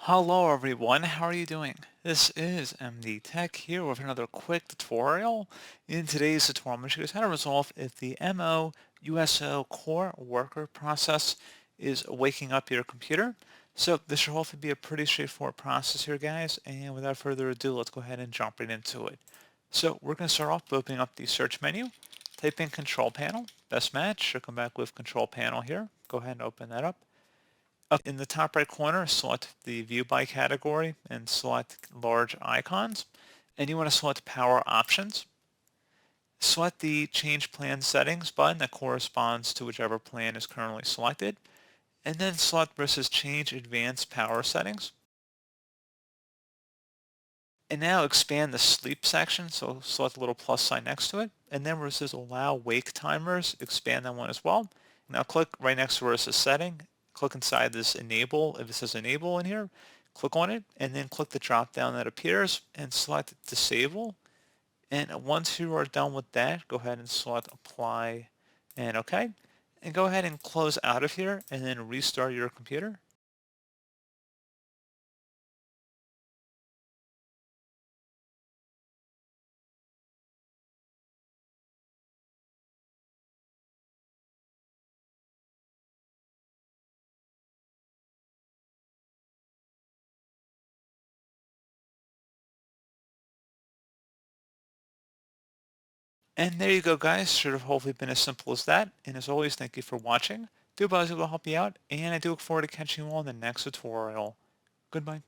Hello everyone, how are you doing? This is MD Tech here with another quick tutorial. In today's tutorial, I'm going to show you how to resolve if the MoUSO Core Worker process is waking up your computer. So this should hopefully be a pretty straightforward process here, guys, and without further ado, let's go ahead and jump right into it. So we're going to start off by opening up the search menu, type in Control Panel, best match, should come back with Control Panel here. Go ahead and open that up. Up in the top right corner, select the View by category and select Large Icons. And you want to select Power Options. Select the Change Plan Settings button that corresponds to whichever plan is currently selected. And then select versus Change Advanced Power Settings. And now expand the Sleep section, so select the little plus sign next to it. And then where it says Allow Wake Timers, expand that one as well. Now click right next to where it says Setting, click inside this Enable. If it says Enable in here, click on it, and then click the drop down that appears and select Disable. And once you are done with that, go ahead and select Apply and OK. And go ahead and close out of here and then restart your computer. And there you go, guys. Should have hopefully been as simple as that. And as always, thank you for watching. Do hope I was able to help you out, and I do look forward to catching you all in the next tutorial. Goodbye.